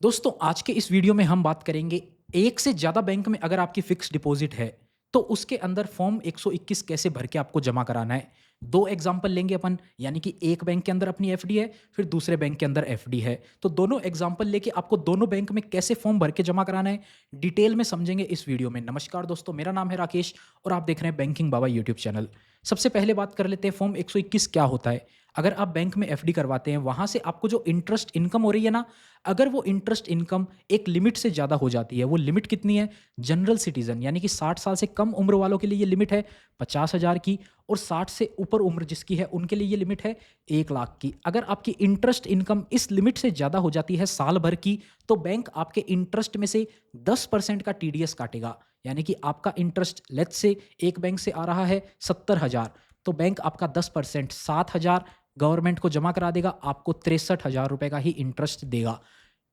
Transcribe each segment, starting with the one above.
दोस्तों आज के इस वीडियो में हम बात करेंगे एक से ज़्यादा बैंक में अगर आपकी फिक्स डिपॉजिट है तो उसके अंदर फॉर्म 121 कैसे भर के आपको जमा कराना है। दो एग्जाम्पल लेंगे अपन, यानी कि एक बैंक के अंदर अपनी एफडी है, फिर दूसरे बैंक के अंदर एफडी है। तो दोनों एग्जाम्पल लेके आपको दोनों बैंक में कैसे फॉर्म भर के जमा कराना है डिटेल में समझेंगे इस वीडियो में। नमस्कार दोस्तों, मेरा नाम है राकेश और आप देख रहे हैं बैंकिंग बाबा यूट्यूब चैनल। सबसे पहले बात कर लेते हैं फॉर्म 121 क्या होता है। अगर आप बैंक में एफडी करवाते हैं, वहां से आपको जो इंटरेस्ट इनकम हो रही है ना, अगर वो इंटरेस्ट इनकम एक लिमिट से ज़्यादा हो जाती है, वो लिमिट कितनी है? जनरल सिटीजन यानी कि 60 साल से कम उम्र वालों के लिए ये लिमिट है 50,000 की, और 60 से ऊपर उम्र जिसकी है उनके लिए ये लिमिट है 1 लाख की। अगर आपकी इंटरेस्ट इनकम इस लिमिट से ज़्यादा हो जाती है साल भर की, तो बैंक आपके इंटरेस्ट में से 10% का टीडीएस काटेगा। यानी कि आपका इंटरेस्ट लेट्स से एक बैंक से आ रहा है 70,000, तो बैंक आपका 10% 7,000 गवर्नमेंट को जमा करा देगा, आपको 63,000 रुपए का ही इंटरेस्ट देगा।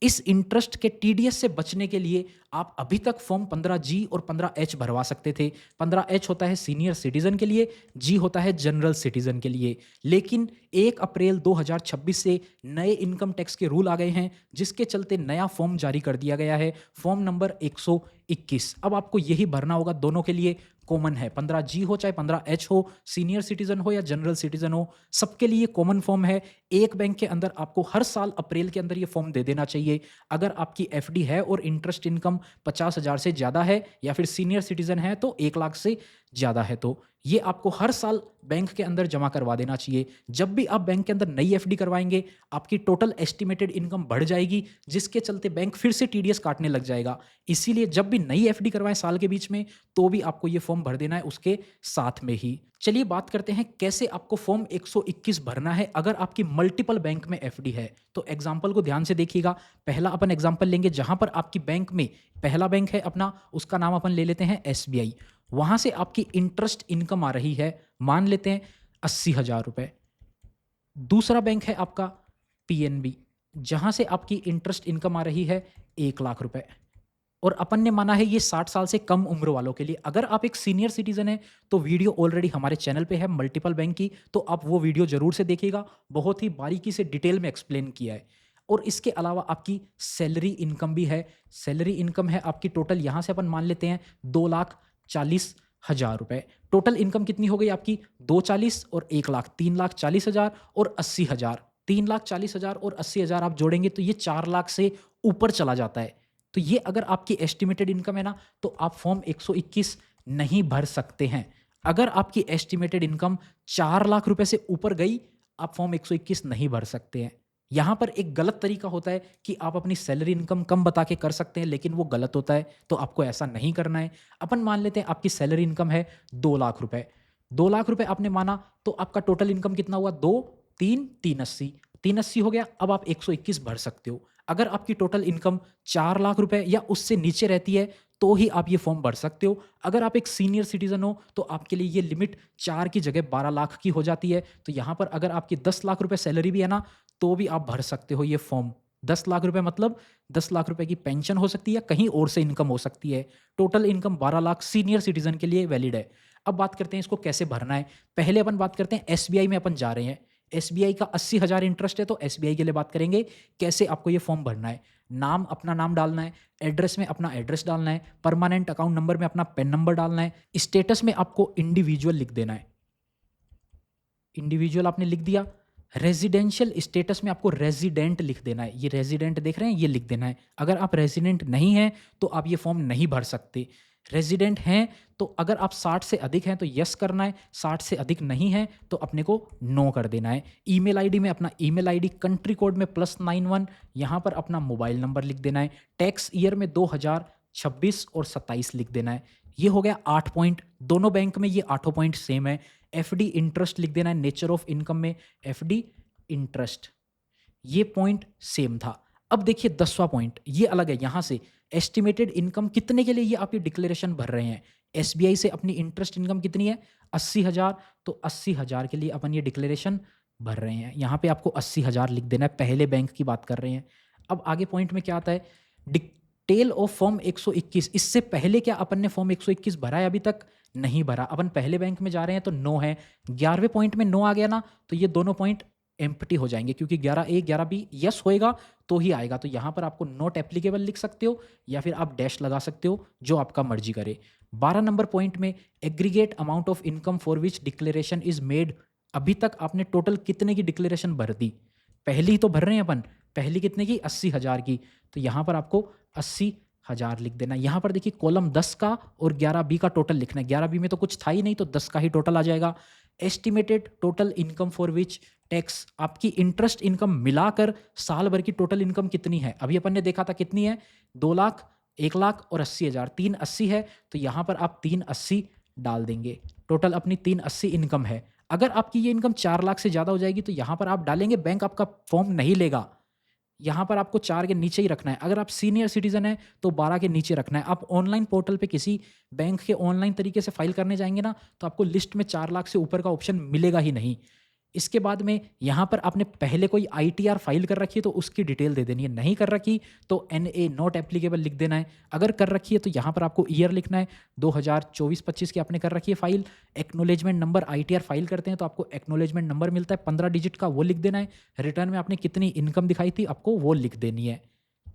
इस इंटरेस्ट के टीडीएस से बचने के लिए आप अभी तक फॉर्म 15G और 15H भरवा सकते थे। 15H होता है सीनियर सिटीजन के लिए, जी होता है जनरल सिटीजन के लिए। लेकिन 1 अप्रैल 2026 से नए इनकम टैक्स के रूल आ गए हैं, जिसके चलते नया फॉर्म जारी कर दिया गया है, फॉर्म नंबर 121। अब आपको यही भरना होगा, दोनों के लिए कॉमन है। 15G हो चाहे 15H हो, सीनियर सिटीजन हो या जनरल सिटीजन हो, सबके लिए कॉमन फॉर्म है। एक बैंक के अंदर आपको हर साल अप्रैल के अंदर ये फॉर्म दे देना चाहिए। अगर आपकी एफडी है और इंटरेस्ट इनकम 50,000 से ज़्यादा है, या फिर सीनियर सिटीजन है तो 1 लाख से ज़्यादा है, तो ये आपको हर साल बैंक के अंदर जमा करवा देना चाहिए। जब भी आप बैंक के अंदर नई एफडी करवाएंगे, आपकी टोटल एस्टिमेटेड इनकम बढ़ जाएगी, जिसके चलते बैंक फिर से टीडीएस काटने लग जाएगा। इसीलिए जब भी नई एफडी करवाएं साल के बीच में, तो भी आपको ये फॉर्म भर देना है उसके साथ में ही। चलिए बात करते हैं कैसे आपको फॉर्म 121 भरना है अगर आपकी मल्टीपल बैंक में एफडी है। तो एग्जाम्पल को ध्यान से देखिएगा। पहला अपन एग्जाम्पल लेंगे जहां पर आपकी बैंक में, पहला बैंक है अपना, उसका नाम अपन ले लेते हैं एसबीआई। वहां से आपकी इंटरेस्ट इनकम आ रही है, मान लेते हैं 80,000 रुपए। दूसरा बैंक है आपका पीएनबी, जहां से आपकी इंटरेस्ट इनकम आ रही है 1 लाख रुपए, और अपन ने माना है ये 60 साल से कम उम्र वालों के लिए। अगर आप एक सीनियर सिटीजन है तो वीडियो ऑलरेडी हमारे चैनल पे है मल्टीपल बैंक की, तो आप वो वीडियो जरूर से देखिएगा, बहुत ही बारीकी से डिटेल में एक्सप्लेन किया है। और इसके अलावा आपकी सैलरी इनकम भी है। सैलरी इनकम है आपकी टोटल, यहां से अपन मान लेते हैं 2,40,000 रुपए। टोटल इनकम कितनी हो गई आपकी? 240 और 1 लाख, 3,40,000 और 80,000। 3,40,000 और 80,000 आप जोड़ेंगे तो ये 4 लाख से ऊपर चला जाता है। तो ये अगर आपकी एस्टिमेटेड इनकम है ना, तो आप फॉर्म 121 नहीं भर सकते हैं। अगर आपकी एस्टिमेटेड इनकम 4 लाख रुपए से ऊपर गई, आप फॉर्म 121 नहीं भर सकते हैं। यहां पर एक गलत तरीका होता है कि आप अपनी सैलरी इनकम कम बता के कर सकते हैं, लेकिन वो गलत होता है, तो आपको ऐसा नहीं करना है। अपन मान लेते हैं आपकी सैलरी इनकम है 2 लाख रुपए। 2 लाख रुपए आपने माना, तो आपका टोटल इनकम कितना हुआ? 2, 3, 380। 380 हो गया। अब आप 121 भर सकते हो। अगर आपकी टोटल इनकम 4 लाख रुपए या उससे नीचे रहती है, तो ही आप ये फॉर्म भर सकते हो। अगर आप एक सीनियर सिटीजन हो तो आपके लिए ये लिमिट 4 की जगह 12 लाख की हो जाती है। तो यहां पर अगर आपकी 10 लाख रुपए सैलरी भी है ना, तो भी आप भर सकते हो ये फॉर्म। 10 लाख रुपए मतलब 10 लाख रुपए की पेंशन हो सकती है, कहीं और से इनकम हो सकती है। Total income 12 lakh senior citizen के लिए वैलिड है। अब बात करते हैं इसको कैसे भरना है। पहले अपन बात करते हैं एसबीआई में अपन जा रहे हैं। एसबीआई का 80,000 इंटरेस्ट है, तो एसबीआई के लिए बात करेंगे कैसे आपको ये फॉर्म भरना है। नाम अपना नाम डालना है, एड्रेस में अपना एड्रेस डालना है, परमानेंट अकाउंट नंबर में अपना पेन नंबर डालना है, स्टेटस में आपको इंडिविजुअल लिख देना है। इंडिविजुअल आपने लिख दिया। रेजिडेंशियल स्टेटस में आपको रेजिडेंट लिख देना है। ये रेजिडेंट देख रहे हैं, ये लिख देना है। अगर आप रेजिडेंट नहीं हैं तो आप ये फॉर्म नहीं भर सकते। रेजिडेंट हैं तो अगर आप 60 से अधिक हैं तो यस करना है, 60 से अधिक नहीं है तो अपने को नो कर देना है। ईमेल आईडी में अपना ईमेल आईडी, कंट्री कोड में +91, यहाँ पर अपना मोबाइल नंबर लिख देना है। टैक्स ईयर में 2026 और 27 लिख देना है। ये हो गया 8 पॉइंट। दोनों बैंक में ये 8 पॉइंट सेम है। एफडी इंटरेस्ट लिख देना है। नेचर ऑफ इनकम में एफडी इंटरेस्ट, ये पॉइंट सेम था। अब देखिए 10वां पॉइंट, ये अलग है। यहां से एस्टिमेटेड इनकम कितने के लिए ये आप ये डिक्लेरेशन भर रहे हैं। एसबीआई से अपनी इंटरेस्ट इनकम कितनी है? 80,000, तो 80,000 के लिए अपन ये डिक्लेरेशन भर रहे हैं। यहां पे आपको 80,000 लिख देना है। पहले बैंक की बात कर रहे हैं। अब आगे पॉइंट में क्या आता है? Detail of form 121। इससे पहले क्या अपन ने फॉर्म 121 भरा है? अभी तक नहीं भरा। अपन पहले बैंक में जा रहे हैं तो नो है। 11वें पॉइंट में नो आ गया ना, तो ये दोनों पॉइंट एम्प्टी हो जाएँगे क्योंकि 11 ए, 11 बी येस होएगा तो ही आएगा। तो यहाँ पर आपको नॉट एप्लीकेबल लिख सकते हो या फिर आप डैश लगा सकते हो, जो आपका मर्ज़ी करे। 12 नंबर पॉइंट में aggregate amount of income for which declaration is made. अभी तक आपने टोटल कितने की डिक्लेरेशन भर दी? पहली तो भर रहे हैं अपन, पहली कितने की? 80,000 की। तो यहाँ पर आपको 80,000 लिख देना है। यहाँ पर देखिए कॉलम 10 का और 11 बी का टोटल लिखना है। 11 बी में तो कुछ था ही नहीं, तो 10 का ही टोटल आ जाएगा। Estimated total income for which tax, आपकी इंटरेस्ट इनकम मिलाकर साल भर की टोटल इनकम कितनी है? अभी अपन ने देखा था कितनी है? 2 लाख, 1 लाख और 80,000, 380 है। तो यहाँ पर आप 380 डाल देंगे। टोटल अपनी 380 इनकम है। अगर आपकी ये इनकम 4 लाख से ज़्यादा हो जाएगी तो यहाँ पर आप डालेंगे, बैंक आपका फॉर्म नहीं लेगा। यहाँ पर आपको 4 के नीचे ही रखना है। अगर आप सीनियर सिटीज़न हैं तो 12 के नीचे रखना है। आप ऑनलाइन पोर्टल पे किसी बैंक के ऑनलाइन तरीके से फ़ाइल करने जाएँगे ना, तो आपको लिस्ट में 4 लाख से ऊपर का ऑप्शन मिलेगा ही नहीं। इसके बाद में यहाँ पर आपने पहले कोई आईटीआर फ़ाइल कर रखी है तो उसकी डिटेल दे देनी है। नहीं कर रखी तो एनए नॉट एप्लीकेबल लिख देना है। अगर कर रखी है तो यहाँ पर आपको ईयर लिखना है, 2024-25 की आपने कर रखी है file. Acknowledgement number, ITR file करते हैं तो आपको एक्नॉलेजमेंट नंबर मिलता है 15 डिजिट का, वो लिख देना है। रिटर्न में आपने कितनी इनकम दिखाई थी आपको वो लिख देनी है।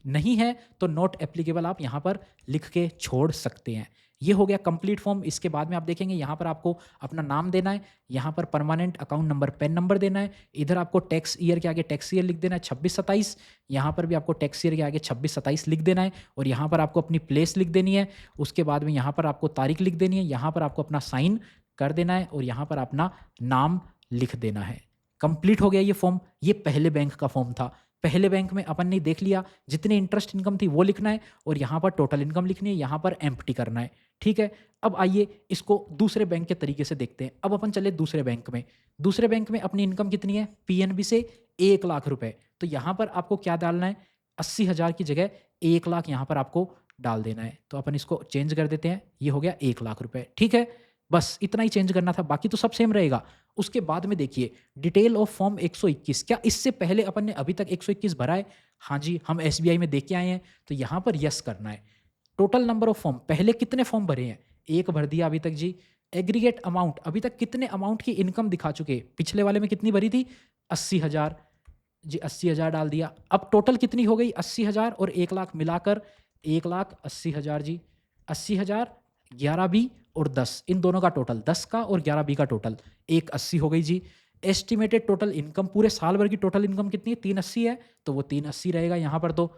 नहीं है तो नॉट एप्लीकेबल आप यहाँ पर लिख के छोड़ सकते हैं। ये हो गया कंप्लीट फॉर्म। इसके बाद में आप देखेंगे यहाँ पर आपको अपना नाम देना है, यहाँ पर permanent account number, pan number देना है। इधर आपको टैक्स ईयर के आगे टैक्स ईयर लिख देना है 26-27। यहाँ पर भी आपको टैक्स ईयर के आगे 26-27 लिख देना है और यहाँ पर आपको अपनी प्लेस लिख देनी है। उसके बाद में यहाँ पर आपको तारीख लिख देनी है, यहाँ पर आपको अपना साइन कर देना है और यहाँ पर अपना नाम लिख देना है। कंप्लीट हो गया ये फॉर्म। ये पहले बैंक का फॉर्म था। पहले बैंक में अपन ने देख लिया जितनी इंटरेस्ट इनकम थी वो लिखना है और यहाँ पर टोटल इनकम लिखनी है, यहाँ पर एम्प्टी करना है। ठीक है। अब आइए इसको दूसरे बैंक के तरीके से देखते हैं। अब अपन चले दूसरे बैंक में। दूसरे बैंक में अपनी इनकम कितनी है? पीएनबी से 1 लाख रुपए। तो यहाँ पर आपको क्या डालना है? 80,000 की जगह 1 लाख यहाँ पर आपको डाल देना है। तो अपन इसको चेंज कर देते हैं। ये हो गया 1 लाख रुपए। ठीक है। बस इतना ही चेंज करना था, बाकी तो सब सेम रहेगा। उसके बाद में देखिए डिटेल ऑफ फॉर्म 121, क्या इससे पहले अपन ने अभी तक 121 भरा है? हाँ जी, हम एसबीआई में देख के आए हैं, तो यहाँ पर यस करना है। टोटल नंबर ऑफ फॉर्म, पहले कितने फॉर्म भरे हैं? 1 भर दिया अभी तक जी। एग्रीगेट अमाउंट, अभी तक कितने अमाउंट की इनकम दिखा चुके? पिछले वाले में कितनी भरी थी? 80,000 जी, 80,000 डाल दिया। अब टोटल कितनी हो गई? 80,000 और 1 लाख मिलाकर 1,80,000 जी। 80,000, 11 बी और 10, इन दोनों का टोटल 10 का और 11 बी का टोटल 180 हो गई जी। एस्टिमेटेड टोटल इनकम, पूरे साल भर की टोटल इनकम कितनी है? 380 है, तो वो 380 रहेगा यहाँ पर। तो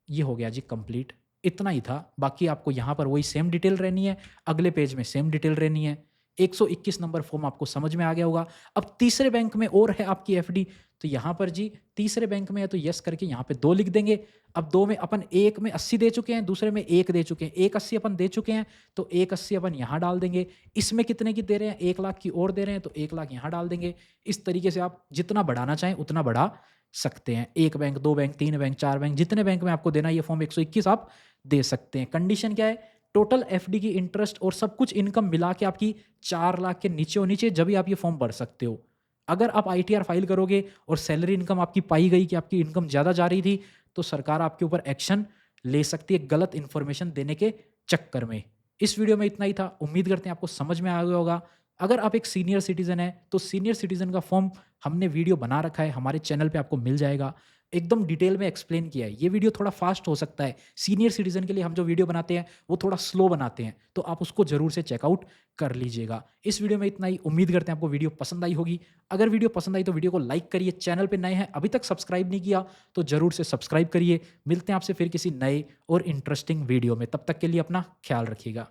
ये हो गया जी कंप्लीट। इतना ही था। बाकी आपको यहाँ पर वही सेम डिटेल रहनी है, अगले पेज में सेम डिटेल रहनी है। 121 नंबर फॉर्म आपको समझ में आ गया होगा। अब तीसरे बैंक में और है आपकी एफडी, तो यहाँ पर जी तीसरे बैंक में है तो यस करके यहाँ पे 2 लिख देंगे। अब 2 में अपन, एक में 80 दे चुके हैं, दूसरे में 1 दे चुके हैं। 180 अपन दे चुके हैं तो 180 अपन यहाँ डाल देंगे। इसमें कितने की दे रहे हैं? 1 लाख की और दे रहे हैं तो 1 लाख यहाँ डाल देंगे। इस तरीके से आप जितना बढ़ाना चाहें उतना बढ़ा सकते हैं। 1 बैंक, 2 बैंक, 3 बैंक, 4 बैंक, जितने बैंक में आपको देना है ये फॉर्म 121 आप दे सकते हैं। कंडीशन क्या है? टोटल एफडी की इंटरेस्ट और सब कुछ इनकम मिला के आपकी 4 लाख के नीचे होनी चाहिए, जब भी आप ये फॉर्म भर सकते हो। अगर आप आईटीआर फाइल करोगे और सैलरी इनकम आपकी पाई गई कि आपकी इनकम ज़्यादा जा रही थी, तो सरकार आपके ऊपर एक्शन ले सकती है गलत इन्फॉर्मेशन देने के चक्कर में। इस वीडियो में इतना ही था। उम्मीद करते हैं आपको समझ में आ गया होगा। अगर आप एक सीनियर सिटीज़न हैं तो सीनियर सिटीज़न का फॉर्म हमने वीडियो बना रखा है, हमारे चैनल पे आपको मिल जाएगा। एकदम डिटेल में एक्सप्लेन किया है। ये वीडियो थोड़ा फास्ट हो सकता है। सीनियर सिटीज़न के लिए हम जो वीडियो बनाते हैं वो थोड़ा स्लो बनाते हैं, तो आप उसको ज़रूर से चेकआउट कर लीजिएगा। इस वीडियो में इतना ही। उम्मीद करते हैं आपको वीडियो पसंद आई होगी। अगर वीडियो पसंद आई तो वीडियो को लाइक करिए। चैनल पे नए हैं, अभी तक सब्सक्राइब नहीं किया तो ज़रूर से सब्सक्राइब करिए। मिलते हैं आपसे फिर किसी नए और इंटरेस्टिंग वीडियो में। तब तक के लिए अपना ख्याल रखिएगा।